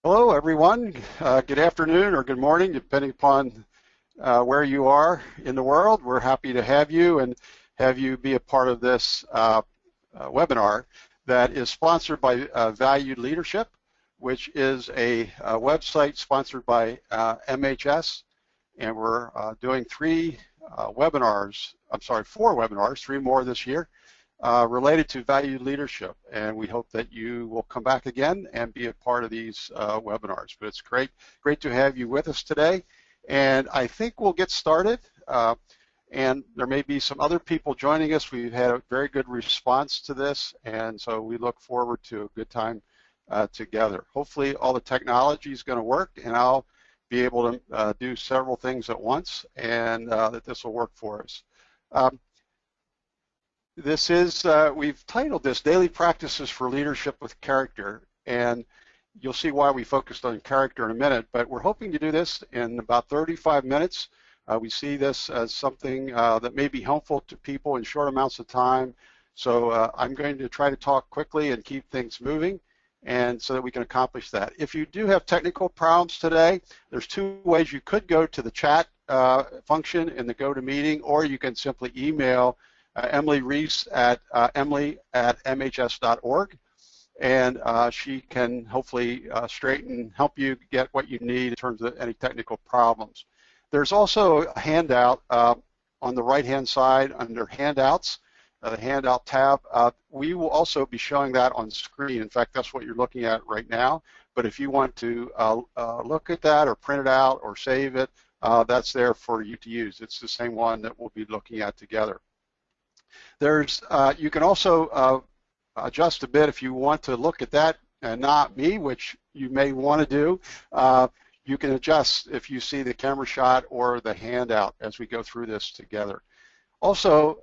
Hello, everyone. Good afternoon or good morning, depending upon where you are in the world. We're happy to have you and have you be a part of this webinar that is sponsored by Valued Leadership, which is a website sponsored by MHS. And we're doing four webinars, 3 more this year, related to valued leadership, and we hope that you will come back again and be a part of these webinars. But it's great to have you with us today, and I think we'll get started. And there may be some other people joining us. We've had a very good response to this, and so we look forward to a good time together. Hopefully all the technology is going to work, and I'll be able to do several things at once, and that this will work for us. This is, we've titled this Daily Practices for Leadership with Character, and you'll see why we focused on character in a minute, but we're hoping to do this in about 35 minutes. We see this as something that may be helpful to people in short amounts of time, so I'm going to try to talk quickly and keep things moving, and so that we can accomplish that. If you do have technical problems today, there's 2 ways. You could go to the chat function in the GoToMeeting, or you can simply email Emily Reese at emily@mhs.org, and she can hopefully help you get what you need in terms of any technical problems. There's also a handout on the right-hand side under Handouts, the Handout tab. We will also be showing that on screen. In fact, that's what you're looking at right now. But if you want to look at that or print it out or save it, that's there for you to use. It's the same one that we'll be looking at together. You can also adjust a bit if you want to look at that and not me, which you may want to do. You can adjust if you see the camera shot or the handout as we go through this together. Also,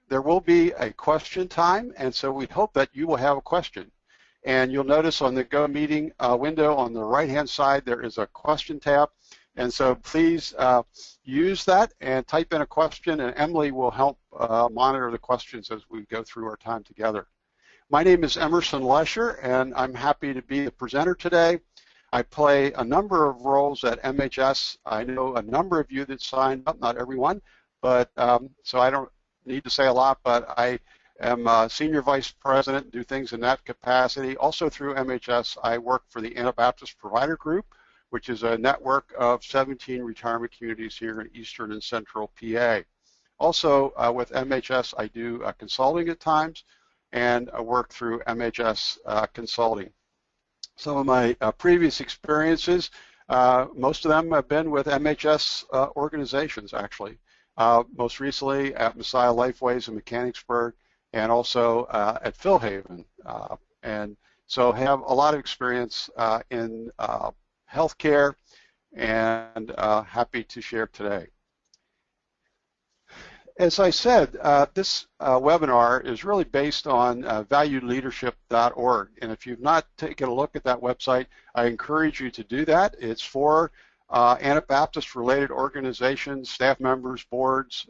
there will be a question time, and so we hope that you will have a question. And you'll notice on the GoToMeeting window on the right-hand side there is a question tab. And so please use that and type in a question, and Emily will help monitor the questions as we go through our time together. My name is Emerson Lesher, and I'm happy to be the presenter today. I play a number of roles at MHS. I know a number of you that signed up, not everyone, but so I don't need to say a lot, but I am Senior Vice President, do things in that capacity. Also through MHS, I work for the Anabaptist Provider Group, which is a network of 17 retirement communities here in Eastern and Central PA. Also, with MHS, I do consulting at times, and I work through MHS Consulting. Some of my previous experiences, most of them have been with MHS organizations, actually. Most recently at Messiah Lifeways in Mechanicsburg, and also at Philhaven. And so have a lot of experience in healthcare, and happy to share today. As I said, this webinar is really based on valuedleadership.org, and if you've not taken a look at that website, I encourage you to do that. It's for Anabaptist-related organizations, staff members, boards,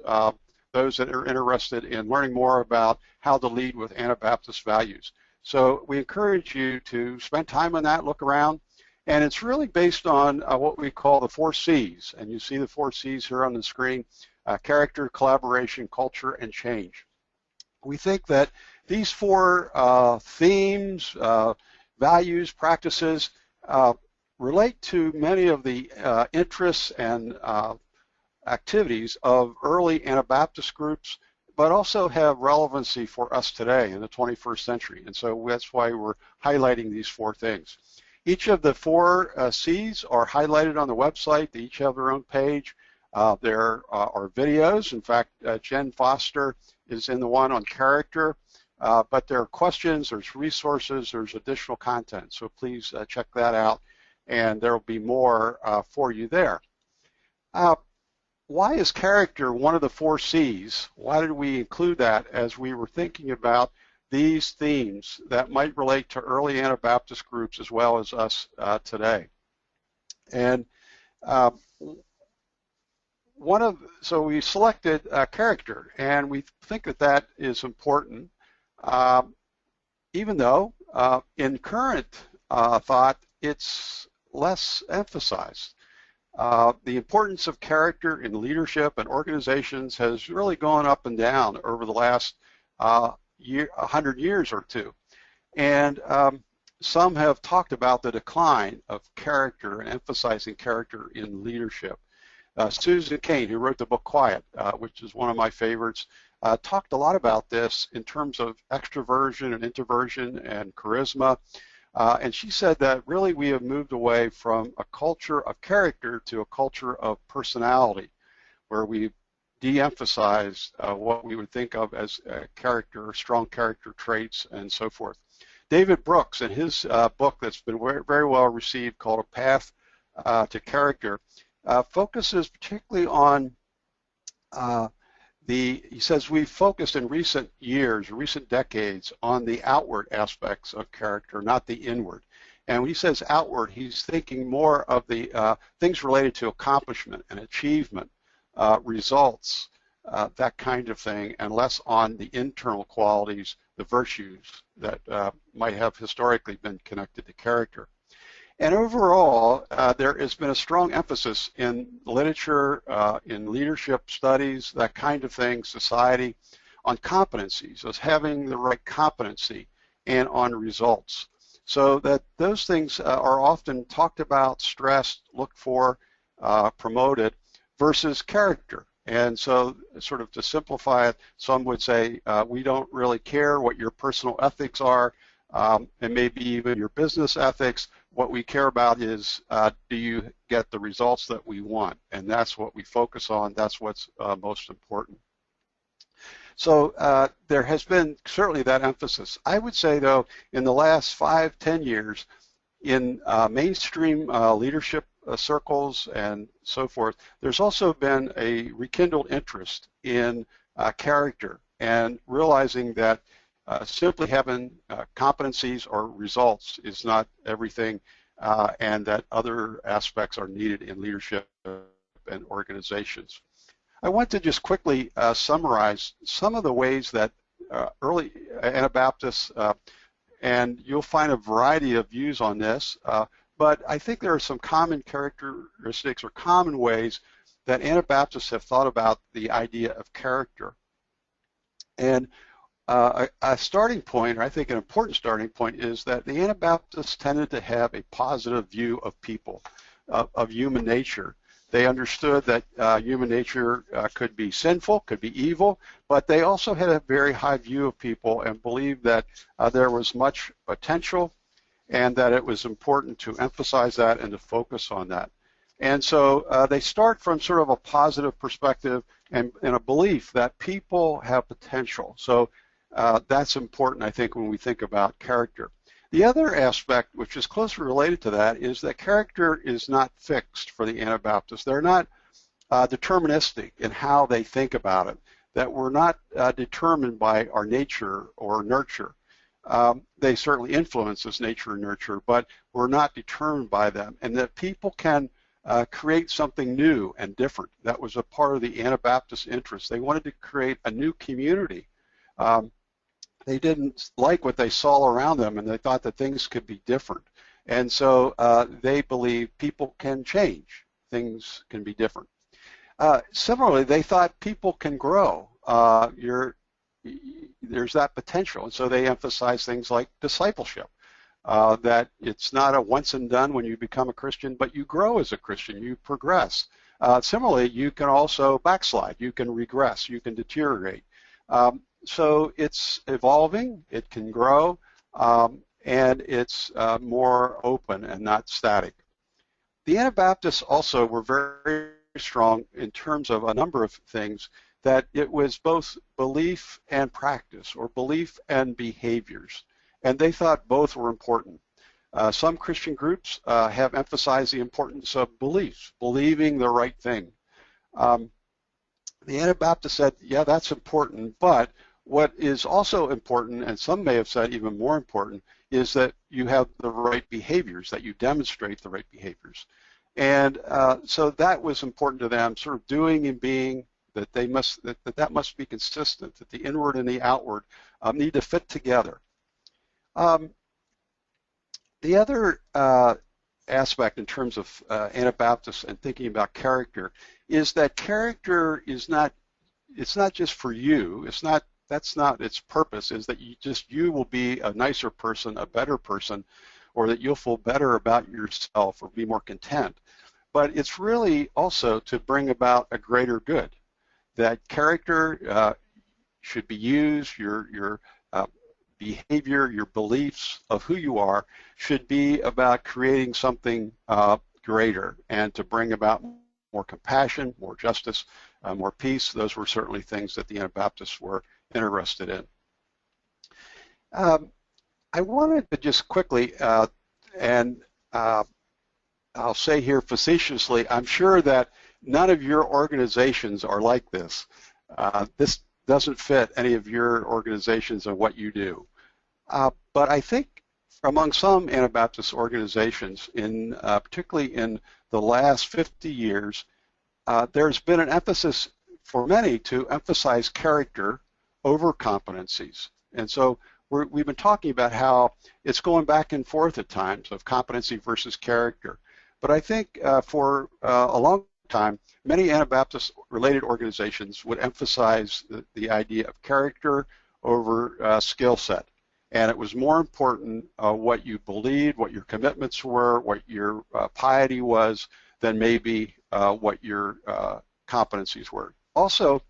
those that are interested in learning more about how to lead with Anabaptist values. So we encourage you to spend time on that, look around. And it's really based on what we call the 4 C's. And you see the 4 C's here on the screen: character, collaboration, culture, and change. We think that these 4 themes, values, practices relate to many of the interests and activities of early Anabaptist groups, but also have relevancy for us today in the 21st century. And so that's why we're highlighting these 4 things. Each of the 4 C's are highlighted on the website. They each have their own page. There are videos. In fact, Jen Foster is in the one on character. But there are questions, there's resources, there's additional content. So please check that out, and there will be more for you there. Why is character one of the 4 C's? Why did we include that as we were thinking about these themes that might relate to early Anabaptist groups as well as us today? And so we selected character, and we think that that is important, even though in current thought it's less emphasized. The importance of character in leadership and organizations has really gone up and down over the last 100 years or two. And some have talked about the decline of character and emphasizing character in leadership. Susan Cain, who wrote the book Quiet, which is one of my favorites, talked a lot about this in terms of extroversion and introversion and charisma. And she said that really we have moved away from a culture of character to a culture of personality, where we de-emphasize what we would think of as character, strong character traits, and so forth. David Brooks, in his book that's been very well received called A Path to Character, focuses particularly on he says we've focused in recent years, recent decades, on the outward aspects of character, not the inward. And when he says outward, he's thinking more of the things related to accomplishment and achievement, results, that kind of thing, and less on the internal qualities, the virtues that might have historically been connected to character. And overall, there has been a strong emphasis in literature, in leadership studies, that kind of thing, society, on competencies, as having the right competency, and on results. So that those things are often talked about, stressed, looked for, promoted, versus character. And so, sort of to simplify it, some would say we don't really care what your personal ethics are, and maybe even your business ethics. What we care about is, do you get the results that we want? And that's what we focus on. That's what's most important. So there has been certainly that emphasis. I would say, though, in the last 5-10 years, in mainstream leadership circles and so forth, there's also been a rekindled interest in character, and realizing that simply having competencies or results is not everything, and that other aspects are needed in leadership and organizations. I want to just quickly summarize some of the ways that early Anabaptists, and you'll find a variety of views on this, but I think there are some common characteristics or common ways that Anabaptists have thought about the idea of character. And a starting point, or I think an important starting point, is that the Anabaptists tended to have a positive view of people, of human nature. They understood that human nature could be sinful, could be evil, but they also had a very high view of people and believed that there was much potential, and that it was important to emphasize that and to focus on that. And so they start from sort of a positive perspective and a belief that people have potential. So that's important, I think, when we think about character. The other aspect, which is closely related to that, is that character is not fixed for the Anabaptists. They're not deterministic in how they think about it, that we're not determined by our nature or nurture. They certainly influence us, nature and nurture, but we're not determined by them, and that people can create something new and different. That was a part of the Anabaptist interest. They wanted to create a new community. They didn't like what they saw around them, and they thought that things could be different. And so they believed people can change. Things can be different. Similarly, they thought people can grow. There's that potential, and so they emphasize things like discipleship, that it's not a once and done when you become a Christian, but you grow as a Christian, you progress. Similarly, you can also backslide, you can regress, you can deteriorate. So it's evolving, it can grow, and it's more open and not static. The Anabaptists also were very strong in terms of a number of things, that it was both belief and practice, or belief and behaviors, and they thought both were important. Some Christian groups have emphasized the importance of beliefs, believing the right thing. The Anabaptists said, yeah, that's important, but what is also important, and some may have said even more important, is that you have the right behaviors, that you demonstrate the right behaviors. And so that was important to them, sort of doing and being, that they must, that must be consistent, that the inward and the outward need to fit together. The other aspect in terms of Anabaptists and thinking about character is that character is not, it's not just for you. It's not, that's not its purpose, is that you will be a nicer person, a better person, or that you'll feel better about yourself or be more content. But it's really also to bring about a greater good. That character should be used, your behavior, your beliefs of who you are should be about creating something greater and to bring about more compassion, more justice, more peace. Those were certainly things that the Anabaptists were interested in. I wanted to just quickly, and I'll say here facetiously, I'm sure that none of your organizations are like this. This doesn't fit any of your organizations and what you do. But I think among some Anabaptist organizations, particularly in the last 50 years, there's been an emphasis for many to emphasize character over competencies. And so we've been talking about how it's going back and forth at times of competency versus character. But I think for a long time, many Anabaptist-related organizations would emphasize the idea of character over skill set. And it was more important what you believed, what your commitments were, what your piety was, than maybe what your competencies were. Also,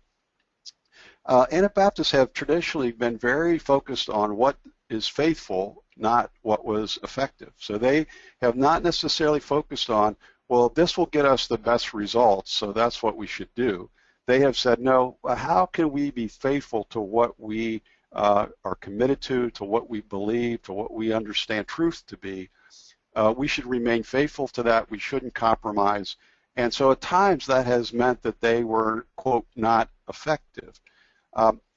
Anabaptists have traditionally been very focused on what is faithful, not what was effective. So they have not necessarily focused on, well, this will get us the best results, so that's what we should do. They have said, no, how can we be faithful to what we are committed to what we believe, to what we understand truth to be? We should remain faithful to that. We shouldn't compromise. And so at times that has meant that they were, quote, not effective.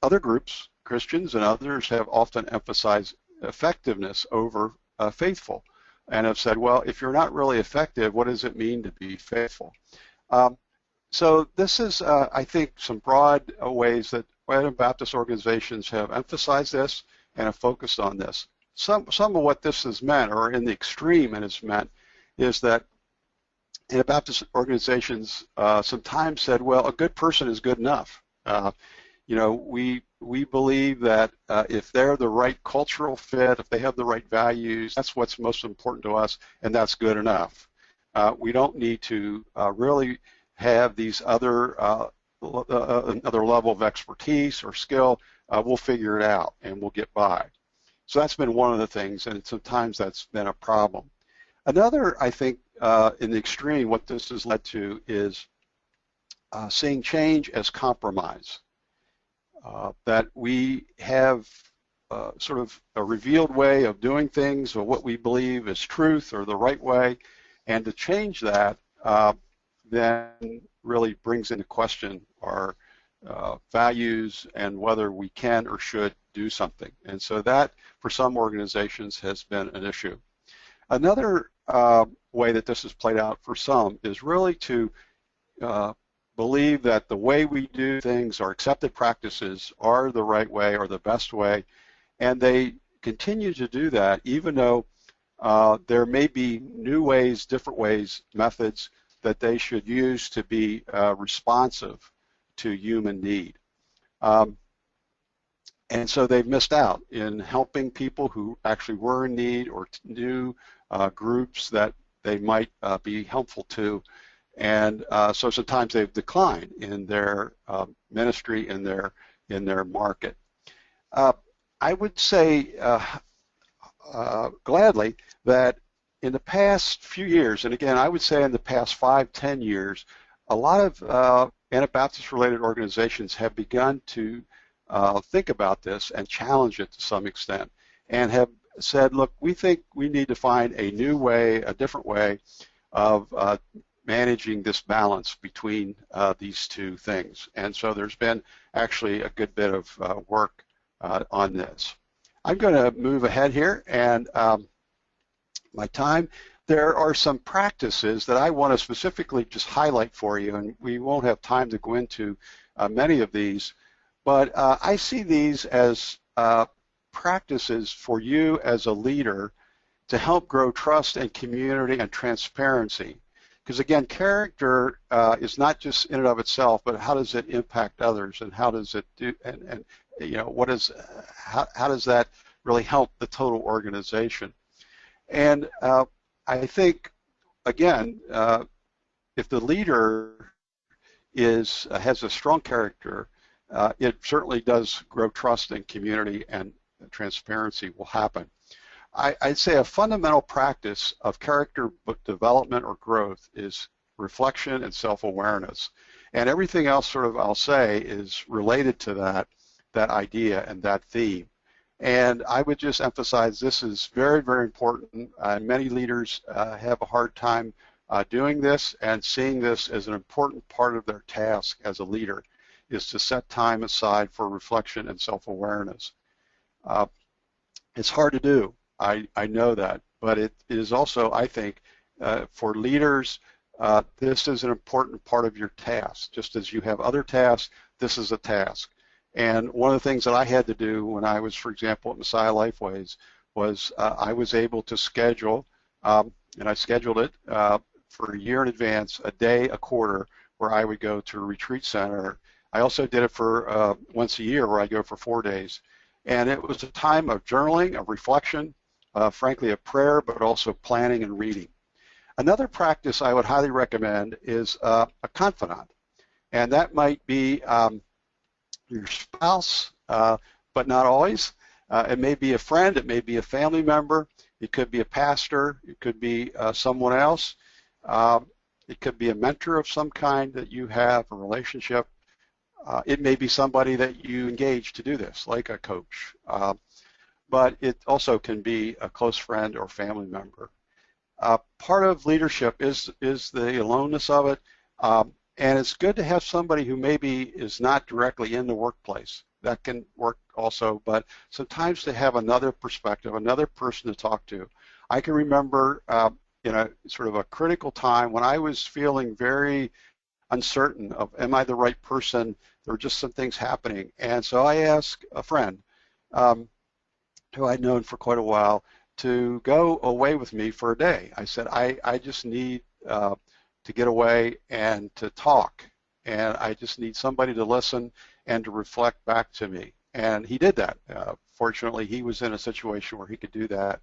Other groups, Christians and others, have often emphasized effectiveness over faithful, and have said, well, if you're not really effective, what does it mean to be faithful? So this is, I think, some broad ways that Anabaptist organizations have emphasized this and have focused on this. Some of what this has meant, or in the extreme it has meant, is that Anabaptist organizations sometimes said, well, a good person is good enough. You know, we believe that if they're the right cultural fit, if they have the right values, that's what's most important to us, and that's good enough. We don't need to really have these other another level of expertise or skill. We'll figure it out and we'll get by. So that's been one of the things, and sometimes that's been a problem. Another, I think, in the extreme, what this has led to is seeing change as compromise. That we have sort of a revealed way of doing things, or what we believe is truth or the right way, and to change that then really brings into question our values and whether we can or should do something. And so that, for some organizations, has been an issue. Another way that this has played out for some is really to believe that the way we do things, our accepted practices, are the right way or the best way, and they continue to do that even though there may be new ways, different ways, methods that they should use to be responsive to human need. And so they've missed out in helping people who actually were in need, or new groups that they might be helpful to. And so sometimes they've declined in their ministry, in their market. I would say gladly that in the past few years, and again I would say in the past 5-10 years, a lot of Anabaptist-related organizations have begun to think about this and challenge it to some extent, and have said, look, we think we need to find a new way, a different way of managing this balance between these two things. And so there's been actually a good bit of work on this. I'm going to move ahead here, and my time. There are some practices that I want to specifically just highlight for you, and we won't have time to go into many of these, but I see these as practices for you as a leader to help grow trust and community and transparency. Because again, character is not just in and of itself, but how does it impact others, and how does it do, and you know, what is, how does that really help the total organization? And I think, again, if the leader has a strong character, it certainly does grow trust in community, and transparency will happen. I'd say a fundamental practice of character development or growth is reflection and self-awareness. And everything else, sort of, I'll say, is related to that idea and that theme. And I would just emphasize this is very, very important. Many leaders have a hard time doing this, and seeing this as an important part of their task as a leader is to set time aside for reflection and self-awareness. It's hard to do. I know that, but it is also, I think, for leaders, this is an important part of your task. Just as you have other tasks, this is a task. And one of the things that I had to do when I was, for example, at Messiah Lifeways was I was able to schedule, and I scheduled it for a year in advance, a day, a quarter, where I would go to a retreat center. I also did it for once a year, where I go for 4 days. And it was a time of journaling, of reflection, frankly, a prayer, but also planning and reading. Another practice I would highly recommend is a confidant, and that might be your spouse, but not always. It may be a friend, it may be a family member, it could be a pastor, it could be someone else, it could be a mentor of some kind that you have, a relationship. It may be somebody that you engage to do this, like a coach. But it also can be a close friend or family member. Part of leadership is the aloneness of it, and it's good to have somebody who maybe is not directly in the workplace. That can work also, but sometimes to have another perspective, another person to talk to. I can remember in a sort of a critical time when I was feeling very uncertain of, am I the right person? There were just some things happening, and so I asked a friend, who I'd known for quite a while, to go away with me for a day. I said, I just need to get away and to talk, and I just need somebody to listen and to reflect back to me. And he did that. Fortunately, he was in a situation where he could do that.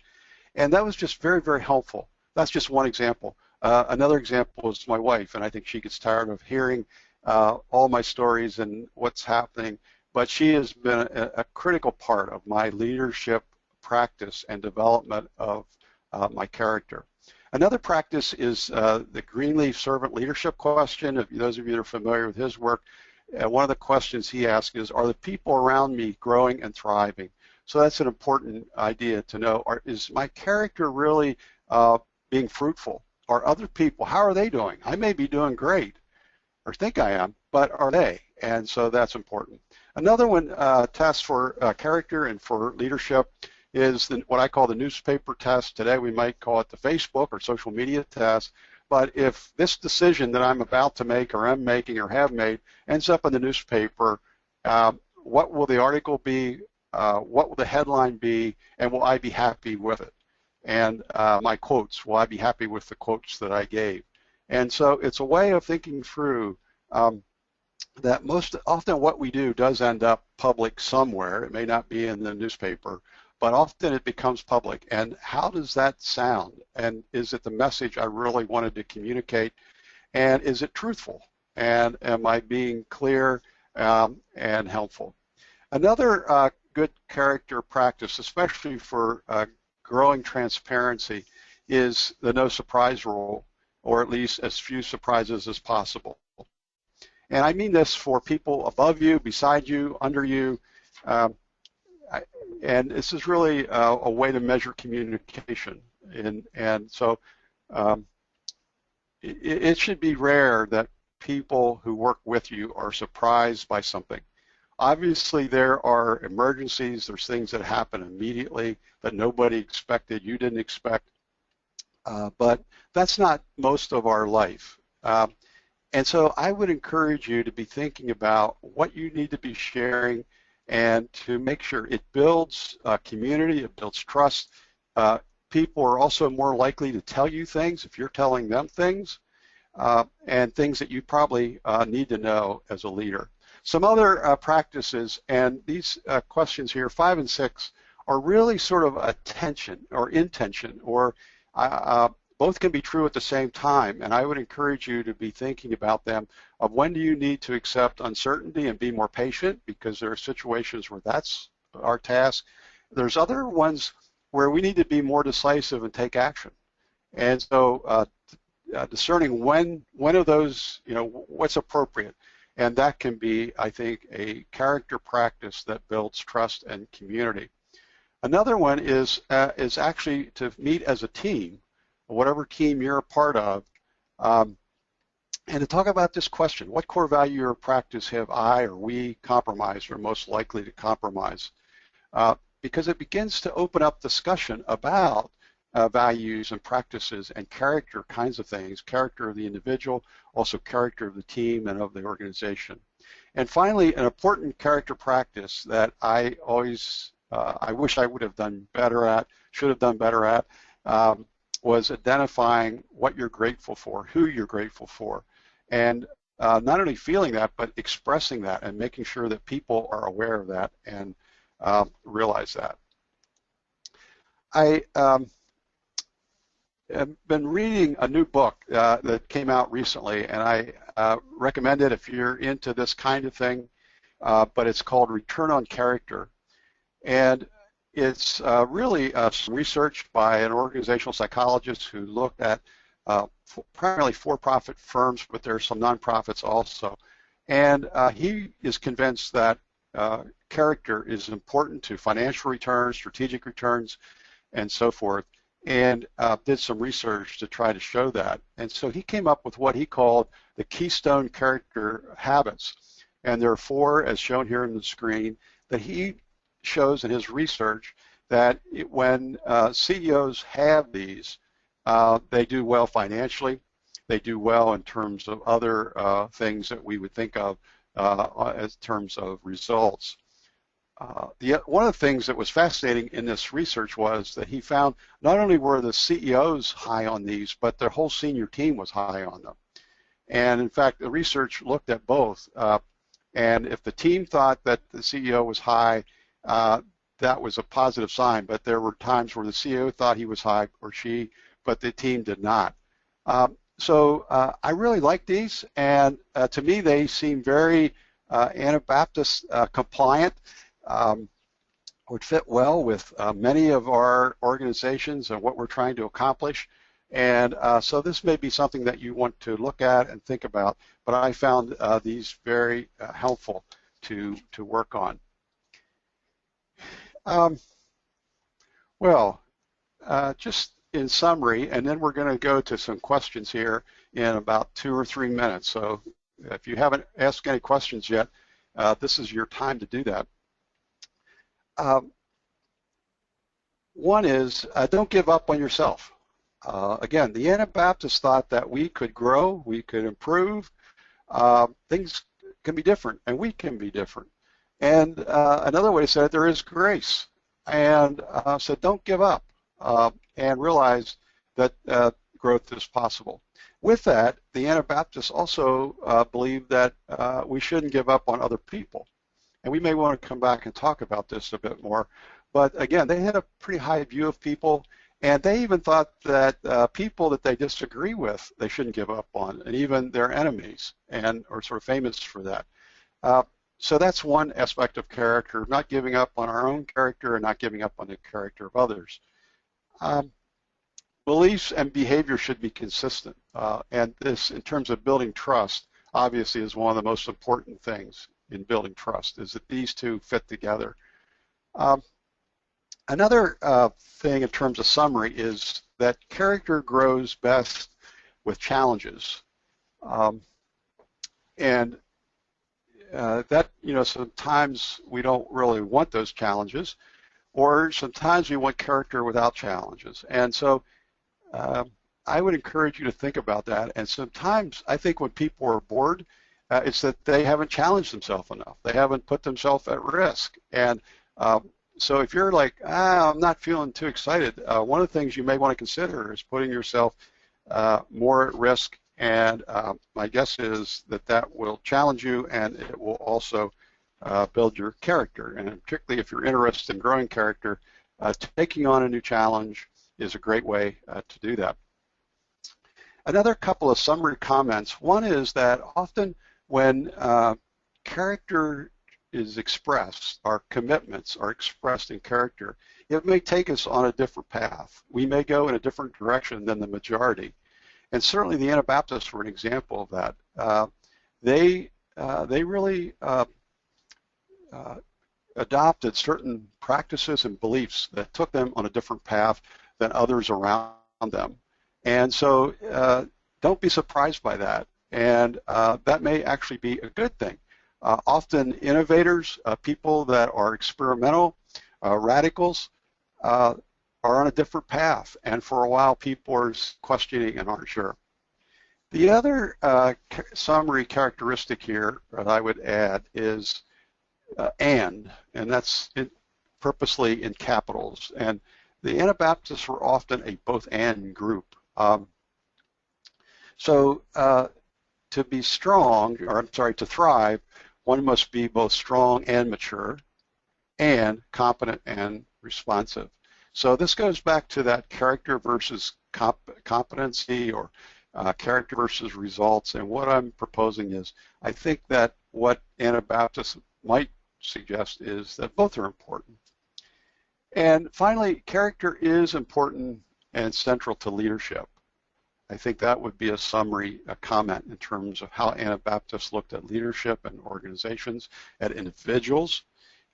And that was just very, very helpful. That's just one example. Another example is my wife, and I think she gets tired of hearing all my stories and what's happening, but she has been a critical part of my leadership practice and development of my character. Another practice is the Greenleaf Servant Leadership question. If those of you that are familiar with his work, one of the questions he asks is, are the people around me growing and thriving? So that's an important idea to know. Is my character really being fruitful? Are other people, how are they doing? I may be doing great, or think I am, but are they? And so that's important. Another one, test for character and for leadership, is what I call the newspaper test. Today we might call it the Facebook or social media test. But if this decision that I'm about to make or am making or have made ends up in the newspaper, what will the article be? What will the headline be? And will I be happy with it? And my quotes, will I be happy with the quotes that I gave? And so it's a way of thinking through that most often what we do does end up public somewhere. It may not be in the newspaper, but often it becomes public. And how does that sound? And is it the message I really wanted to communicate? And is it truthful? And am I being clear and helpful? Another good character practice, especially for growing transparency, is the no surprise rule, or at least as few surprises as possible. And I mean this for people above you, beside you, under you, and this is really a way to measure communication. And so it should be rare that people who work with you are surprised by something. Obviously, there are emergencies, there's things that happen immediately that nobody expected, you didn't expect, but that's not most of our life. And so I would encourage you to be thinking about what you need to be sharing and to make sure it builds community, it builds trust, people are also more likely to tell you things if you're telling them things, and things that you probably need to know as a leader. Some other practices, and these questions here, 5 and 6, are really sort of attention or intention, or both can be true at the same time, and I would encourage you to be thinking about them of when do you need to accept uncertainty and be more patient, because there are situations where that's our task. There's other ones where we need to be more decisive and take action. And so discerning when of those, what's appropriate. And that can be, I think, a character practice that builds trust and community. Another one is actually to meet as a team, whatever team you're a part of, and to talk about this question: what core value or practice have I or we compromised or most likely to compromise? Because it begins to open up discussion about values and practices and character kinds of things, character of the individual, also character of the team and of the organization. And finally, an important character practice that I always, I wish I would have done better at, should have done better at, was identifying what you're grateful for, who you're grateful for, and not only feeling that, but expressing that and making sure that people are aware of that and realize that. I I've been reading a new book that came out recently, and I recommend it if you're into this kind of thing, but it's called Return on Character. And it's really some research by an organizational psychologist who looked at primarily for-profit firms, but there are some nonprofits also. And he is convinced that character is important to financial returns, strategic returns, and so forth, and did some research to try to show that. And so he came up with what he called the keystone character habits. And there are 4, as shown here on the screen, that he shows in his research that when CEOs have these, they do well financially, they do well in terms of other things that we would think of as terms of results. One of the things that was fascinating in this research was that he found not only were the CEOs high on these, but their whole senior team was high on them. And in fact, the research looked at both. And if the team thought that the CEO was high, that was a positive sign. But there were times where the CEO thought he was high, or she, but the team did not. So I really like these, and to me they seem very Anabaptist compliant. Would fit well with many of our organizations and what we're trying to accomplish. And so this may be something that you want to look at and think about, but I found these very helpful to work on. Just in summary, and then we're going to go to some questions here in about 2 or 3 minutes. So if you haven't asked any questions yet, this is your time to do that. One is don't give up on yourself. Again, the Anabaptists thought that we could grow, we could improve, things can be different, and we can be different. And another way to say it, there is grace. And so don't give up and realize that growth is possible. With that, the Anabaptists also believe that we shouldn't give up on other people. And we may want to come back and talk about this a bit more. But again, they had a pretty high view of people, and they even thought that people that they disagree with, they shouldn't give up on, and even their enemies, and are sort of famous for that. So that's one aspect of character, not giving up on our own character and not giving up on the character of others. Beliefs and behavior should be consistent, and this, in terms of building trust, obviously is one of the most important things in building trust, is that these two fit together. Another thing in terms of summary is that character grows best with challenges. And that, sometimes we don't really want those challenges, or sometimes we want character without challenges. And so I would encourage you to think about that. And sometimes I think when people are bored, it's that they haven't challenged themselves enough. They haven't put themselves at risk. And So if you're like, I'm not feeling too excited, one of the things you may want to consider is putting yourself more at risk, and my guess is that that will challenge you, and it will also build your character. And particularly if you're interested in growing character, taking on a new challenge is a great way to do that. Another couple of summary comments. One is that often when character is expressed, our commitments are expressed in character, it may take us on a different path. We may go in a different direction than the majority. And certainly the Anabaptists were an example of that. They really adopted certain practices and beliefs that took them on a different path than others around them. And so don't be surprised by that. And that may actually be a good thing. Often innovators, people that are experimental, radicals, are on a different path. And for a while, people are questioning and aren't sure. The other summary characteristic here that I would add is and that's purposely in capitals. And the Anabaptists were often a both-and group. So to be strong, or I'm sorry, to thrive, one must be both strong and mature, and competent and responsive. So this goes back to that character versus competency, or character versus results. And what I'm proposing is, I think that what Anabaptists might suggest is that both are important. And finally, character is important and central to leadership. I think that would be a summary, a comment in terms of how Anabaptists looked at leadership and organizations, at individuals,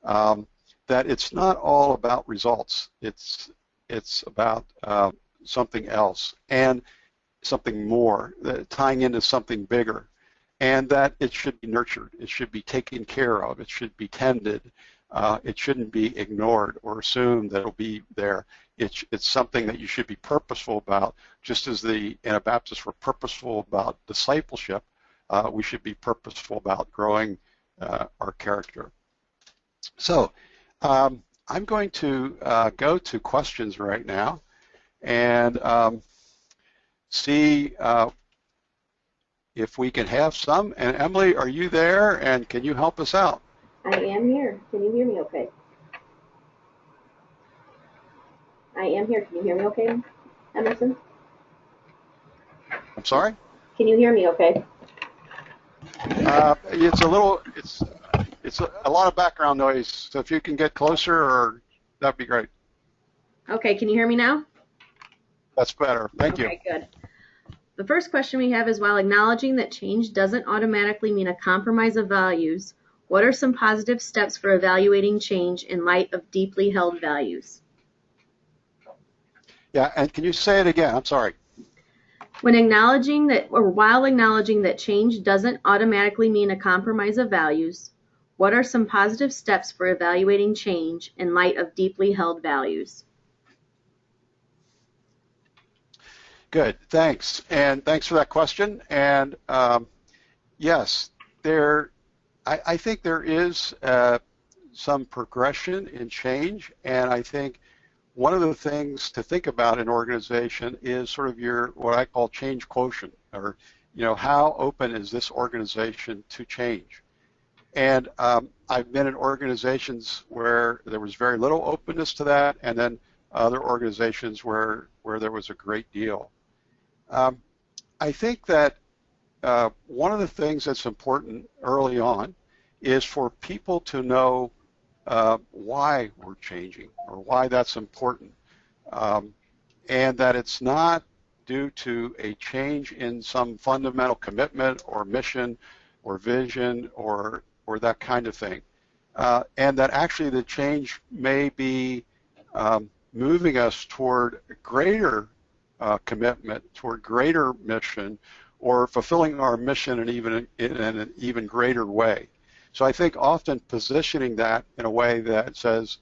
that it's not all about results. It's about something else and something more, tying into something bigger, and that it should be nurtured. It should be taken care of. It should be tended. It shouldn't be ignored or assumed that it'll be there. It's something that you should be purposeful about, just as the Anabaptists were purposeful about discipleship. We should be purposeful about growing our character. So I'm going to go to questions right now and see if we can have some. And Emily, are you there, and can you help us out? I am here. Can you hear me okay? I am here. Can you hear me okay, Emerson? I'm sorry? Can you hear me okay? It's a little, it's a lot of background noise, so if you can get closer, or that'd be great. Okay, can you hear me now? That's better. Thank you. Okay, good. The first question we have is, while acknowledging that change doesn't automatically mean a compromise of values, what are some positive steps for evaluating change in light of deeply held values? Yeah, and can you say it again? I'm sorry. When acknowledging that, or while acknowledging that change doesn't automatically mean a compromise of values, what are some positive steps for evaluating change in light of deeply held values? Good, thanks. And thanks for that question. And yes, I think there is some progression in change, and I think one of the things to think about in organization is sort of your, what I call change quotient, or how open is this organization to change. And I've been in organizations where there was very little openness to that, and then other organizations where there was a great deal. I think that one of the things that's important early on is for people to know why we're changing, or why that's important, and that it's not due to a change in some fundamental commitment or mission or vision or that kind of thing, and that actually the change may be moving us toward greater commitment, toward greater mission, or fulfilling our mission in an even greater way. So I think often positioning that in a way that says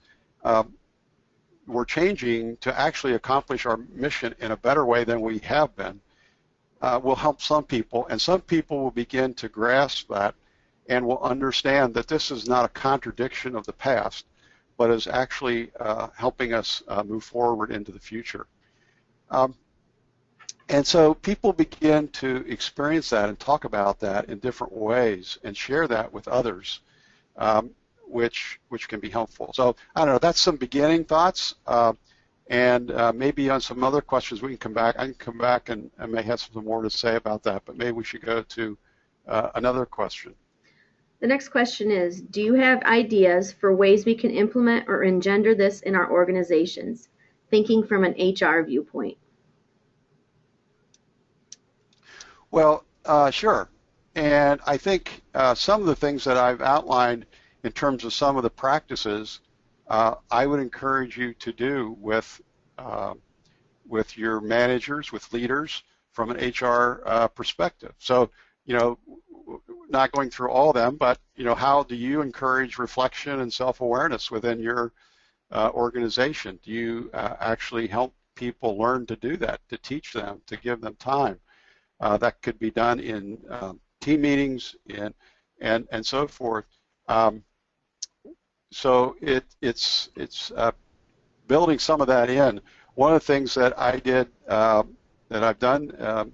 we're changing to actually accomplish our mission in a better way than we have been will help some people, and some people will begin to grasp that and will understand that this is not a contradiction of the past, but is actually helping us move forward into the future. Um, and so people begin to experience that and talk about that in different ways and share that with others, um, which can be helpful. So I don't know, that's some beginning thoughts. And maybe on some other questions we can come back. I can come back and I may have some more to say about that, but maybe we should go to another question. The next question is, do you have ideas for ways we can implement or engender this in our organizations, thinking from an HR viewpoint? Well, sure. And I think some of the things that I've outlined in terms of some of the practices, I would encourage you to do with your managers, with leaders from an HR perspective. So, you know, not going through all of them, but, you know, how do you encourage reflection and self-awareness within your organization? Do you actually help people learn to do that, to teach them, to give them time? That could be done in team meetings and so forth. So it's building some of that in. One of the things that I did that I've done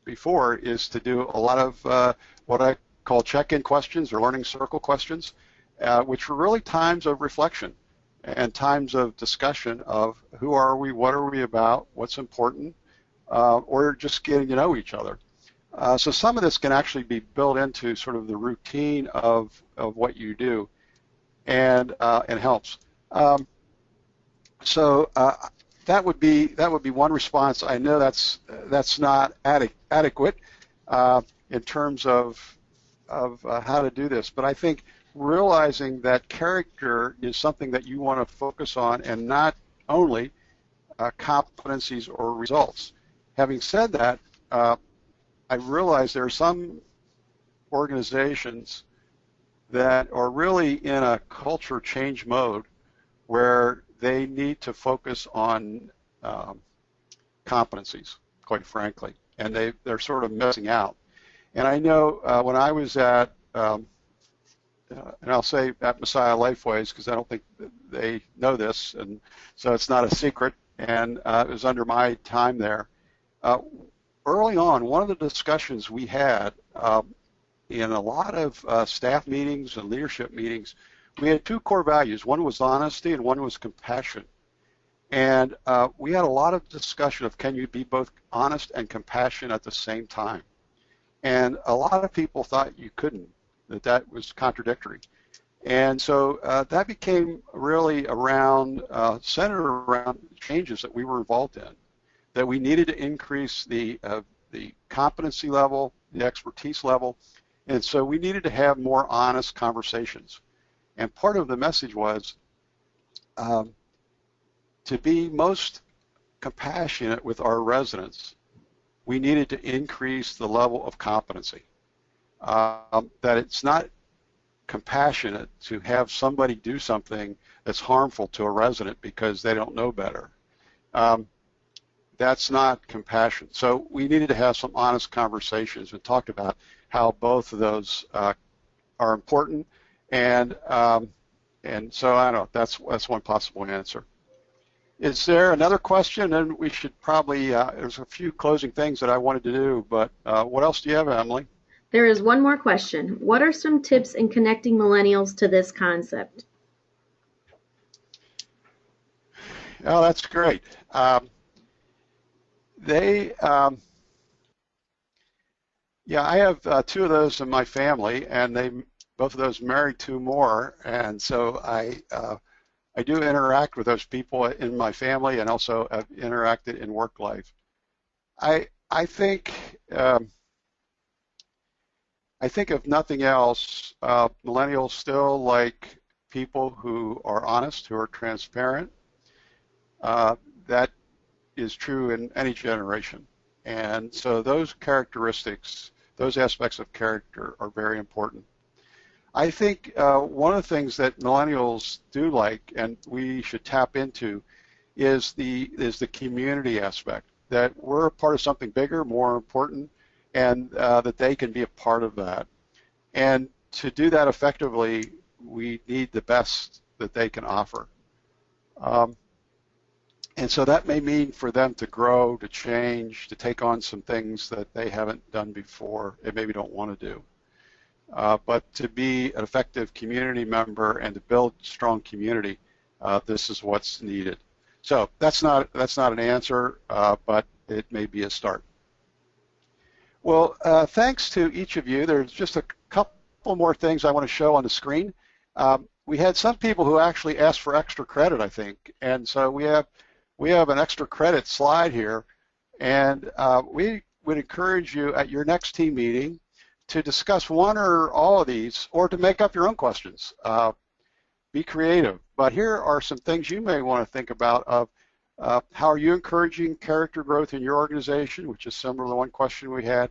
before is to do a lot of what I call check-in questions or learning circle questions, which were really times of reflection and times of discussion of who are we, what are we about, what's important, or just getting to know each other. So some of this can actually be built into sort of the routine of what you do, and helps. So that would be one response. I know that's not adequate in terms of how to do this, but I think realizing that character is something that you want to focus on and not only competencies or results. Having said that, I realize there are some organizations that are really in a culture change mode where they need to focus on competencies, quite frankly, and they're sort of missing out. And I know when I was at, and I'll say at Messiah Lifeways because I don't think they know this, and so it's not a secret, and it was under my time there. Early on, one of the discussions we had in a lot of staff meetings and leadership meetings, we had two core values. One was honesty and one was compassion. And we had a lot of discussion of can you be both honest and compassionate at the same time. And a lot of people thought you couldn't, that was contradictory. And so that became really centered around changes that we were involved in, that we needed to increase the competency level, the expertise level, and so we needed to have more honest conversations. And part of the message was to be most compassionate with our residents, we needed to increase the level of competency. That it's not compassionate to have somebody do something that's harmful to a resident because they don't know better. That's not compassion. So we needed to have some honest conversations and talk about how both of those are important, and so I don't know. That's one possible answer. Is there another question? And we should probably. There's a few closing things that I wanted to do, but what else do you have, Emily? There is one more question. What are some tips in connecting millennials to this concept? Oh, that's great. Yeah, I have two of those in my family, and both of those married two more, and so I do interact with those people in my family, and also have interacted in work life. I think if nothing else, millennials still like people who are honest, who are transparent. That is true in any generation. And so those characteristics, those aspects of character are very important. I think one of the things that millennials do like, and we should tap into, is the community aspect, that we're a part of something bigger, more important, and that they can be a part of that. And to do that effectively, we need the best that they can offer. And so that may mean for them to grow, to change, to take on some things that they haven't done before and maybe don't want to do. But to be an effective community member and to build strong community, this is what's needed. So that's not an answer, but it may be a start. Well, thanks to each of you. There's just a couple more things I want to show on the screen. We had some people who actually asked for extra credit, I think, and so we have an extra credit slide here, and we would encourage you at your next team meeting to discuss one or all of these, or to make up your own questions. Be creative. But here are some things you may want to think about of how are you encouraging character growth in your organization, which is similar to the one question we had.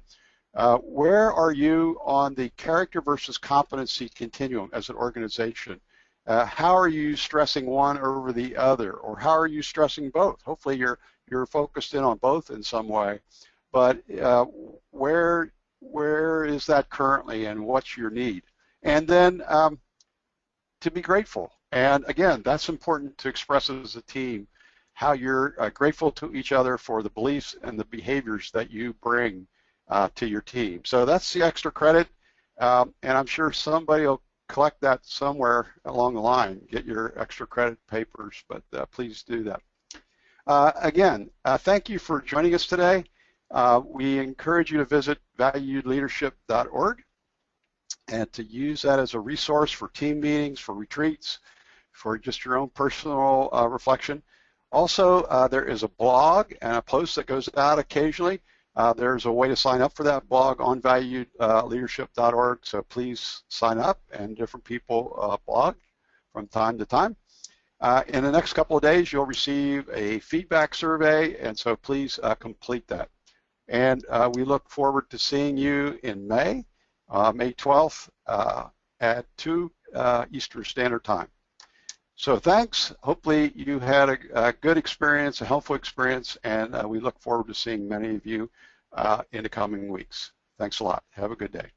Where are you on the character versus competency continuum as an organization? How are you stressing one over the other, or how are you stressing both? Hopefully you're focused in on both in some way, but where is that currently, and what's your need? And then to be grateful. And again, that's important to express as a team, how you're grateful to each other for the beliefs and the behaviors that you bring to your team. So that's the extra credit, and I'm sure somebody will collect that somewhere along the line, get your extra credit papers, but please do that. Again, thank you for joining us today. We encourage you to visit valuedleadership.org and to use that as a resource for team meetings, for retreats, for just your own personal reflection. Also, there is a blog and a post that goes out occasionally. There's a way to sign up for that blog on valuedleadership.org, so please sign up, and different people blog from time to time. In the next couple of days, you'll receive a feedback survey, and so please complete that. And we look forward to seeing you in May, May 12th at 2 Eastern Standard Time. So thanks. Hopefully you had a good experience, a helpful experience, and we look forward to seeing many of you in the coming weeks. Thanks a lot. Have a good day.